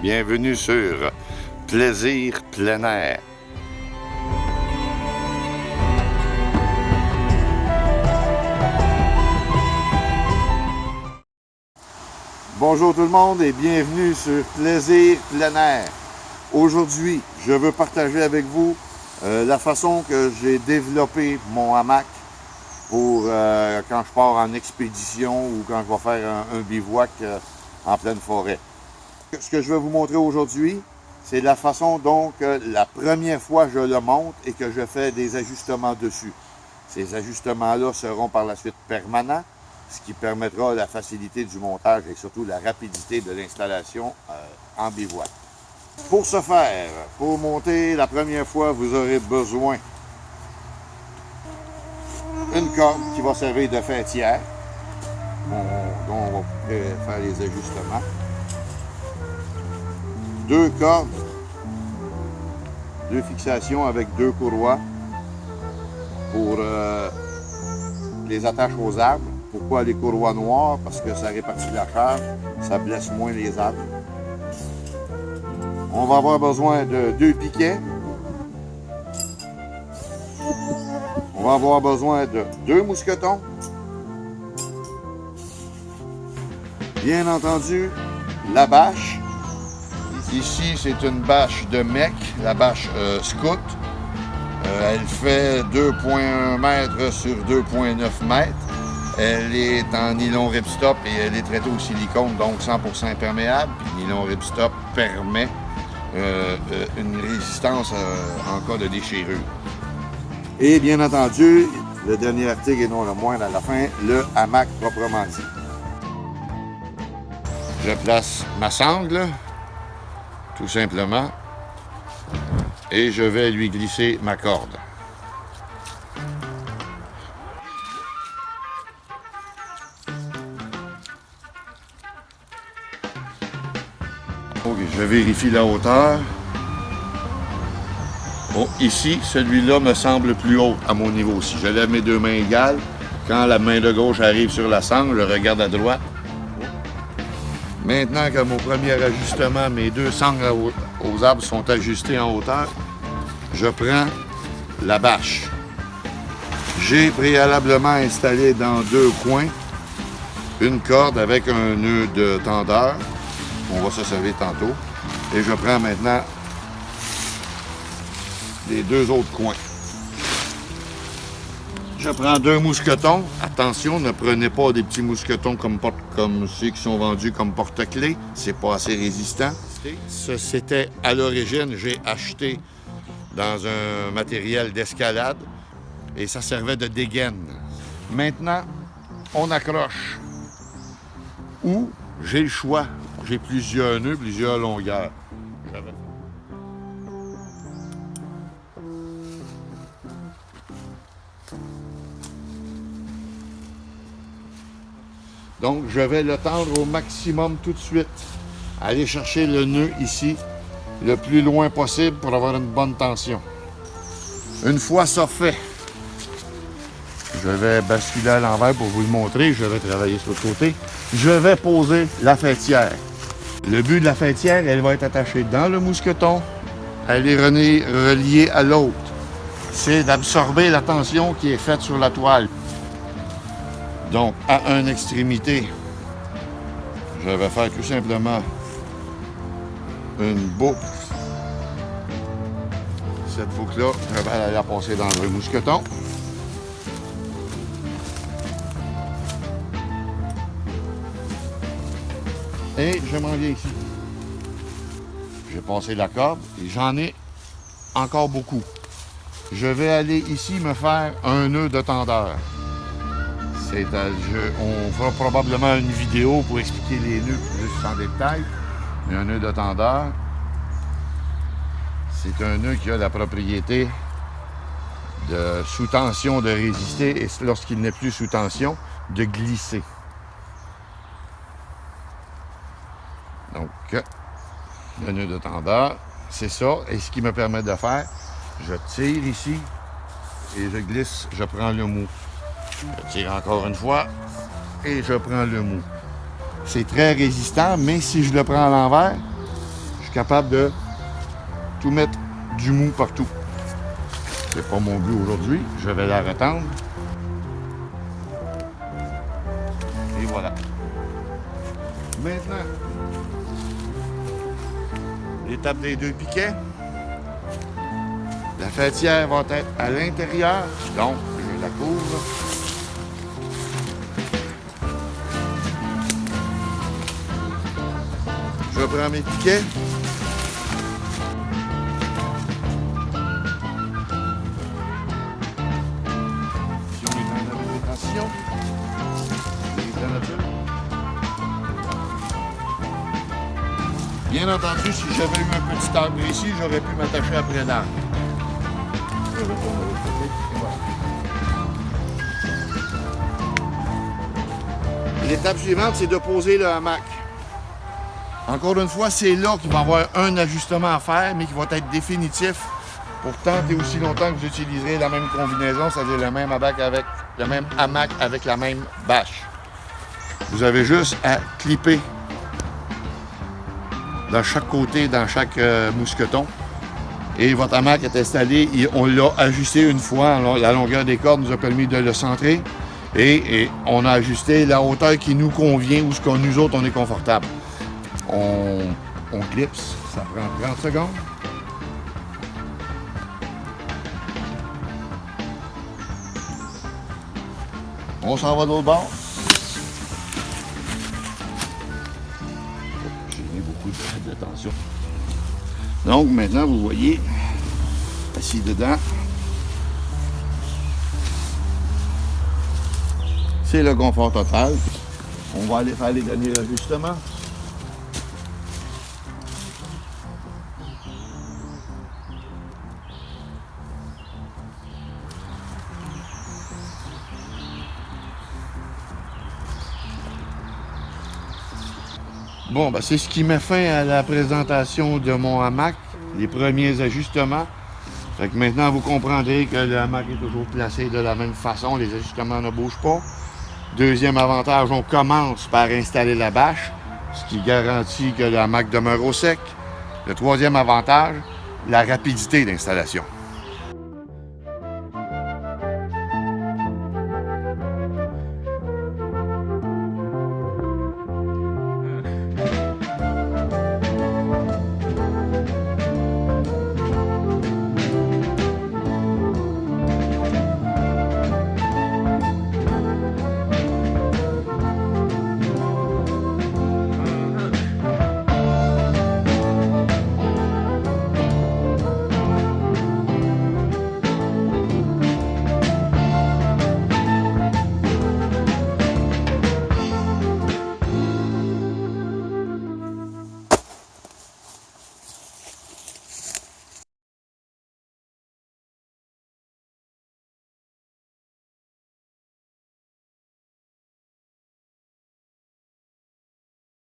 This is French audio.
Bienvenue sur Plaisir plein air. Bonjour tout le monde et bienvenue sur Plaisir plein air. Aujourd'hui, je veux partager avec vous la façon que j'ai développé mon hamac pour quand je pars en expédition ou quand je vais faire un bivouac en pleine forêt. Ce que je vais vous montrer aujourd'hui, c'est la façon dont la première fois je le monte et que je fais des ajustements dessus. Ces ajustements-là seront par la suite permanents, ce qui permettra la facilité du montage et surtout la rapidité de l'installation en bivouac. Pour ce faire, pour monter la première fois, vous aurez besoin d'une corde qui va servir de faîtière, dont on va faire les ajustements. Deux cordes, deux fixations avec deux courroies pour les attaches aux arbres. Pourquoi les courroies noires? Parce que ça répartit la charge, ça blesse moins les arbres. On va avoir besoin de deux piquets. On va avoir besoin de deux mousquetons. Bien entendu, la bâche. Ici, c'est une bâche de mec, la bâche Scout. Elle fait 2,1 mètres sur 2,9 mètres. Elle est en nylon ripstop et elle est traitée au silicone, donc 100% imperméable. Puis nylon ripstop permet une résistance en cas de déchirure. Et bien entendu, le dernier article et non le moindre à la fin, le hamac proprement dit. Je place ma sangle, tout simplement, et je vais lui glisser ma corde. Okay, je vérifie la hauteur. Bon, ici, celui-là me semble plus haut à mon niveau. Si je lève mes deux mains égales, quand la main de gauche arrive sur la sangle, je regarde à droite. Maintenant que mon premier ajustement, mes deux sangles aux arbres sont ajustés en hauteur, je prends la bâche. J'ai préalablement installé dans deux coins une corde avec un nœud de tendeur. On va se servir tantôt. Et je prends maintenant les deux autres coins. Je prends deux mousquetons. Attention, ne prenez pas des petits mousquetons comme ceux qui sont vendus comme porte-clés. C'est pas assez résistant. Ça, c'était à l'origine, j'ai acheté dans un matériel d'escalade et ça servait de dégaine. Maintenant, on accroche. Ou j'ai le choix. J'ai plusieurs nœuds, plusieurs longueurs. Donc, je vais le tendre au maximum tout de suite. Aller chercher le nœud ici, le plus loin possible pour avoir une bonne tension. Une fois ça fait, je vais basculer à l'envers pour vous le montrer. Je vais travailler sur le côté. Je vais poser la faîtière. Le but de la faîtière, elle va être attachée dans le mousqueton. Elle est reliée à l'autre. C'est d'absorber la tension qui est faite sur la toile. Donc, à une extrémité, je vais faire tout simplement une boucle. Cette boucle-là, je vais aller la passer dans le mousqueton. Et je m'en viens ici. J'ai passé la corde et j'en ai encore beaucoup. Je vais aller ici me faire un nœud de tendeur. On fera probablement une vidéo pour expliquer les nœuds juste en détail. Mais un nœud de tendeur, c'est un nœud qui a la propriété de sous tension de résister et lorsqu'il n'est plus sous tension, de glisser. Donc, le nœud de tendeur, c'est ça. Et ce qui me permet de faire, je tire ici et je glisse, je prends le mou. Je tire encore une fois et je prends le mou. C'est très résistant, mais si je le prends à l'envers, capable de tout mettre du mou partout. C'est pas mon but aujourd'hui, je vais la retendre. Et voilà. Maintenant, l'étape des 2 piquets. La fêtière va être à l'intérieur, donc je la couvre. Je prends mes piquets. Si on est dans la végétation, c'est la nature. Bien entendu, si j'avais eu un petit arbre ici, j'aurais pu m'attacher après l'arbre. Je retourne de l'autre côté, et voilà. L'étape suivante, c'est de poser le hamac. Encore une fois, c'est là qu'il va y avoir un ajustement à faire, mais qui va être définitif pour tant et aussi longtemps que vous utiliserez la même combinaison, c'est-à-dire le même hamac avec la même bâche. Vous avez juste à clipper dans chaque côté, dans chaque mousqueton. Et votre hamac est installé, on l'a ajusté une fois, la longueur des cordes nous a permis de le centrer et on a ajusté la hauteur qui nous convient ou ce que nous autres on est confortable. On clipse, ça prend 30 secondes. On s'en va de l'autre bord. J'ai mis beaucoup de tension. Donc maintenant, vous voyez, assis dedans, c'est le confort total. On va aller faire les derniers ajustements. Bon, ben, c'est ce qui met fin à la présentation de mon hamac, les premiers ajustements. Fait que maintenant, vous comprendrez que le hamac est toujours placé de la même façon, les ajustements ne bougent pas. Deuxième avantage, on commence par installer la bâche, ce qui garantit que le hamac demeure au sec. Le troisième avantage, la rapidité d'installation.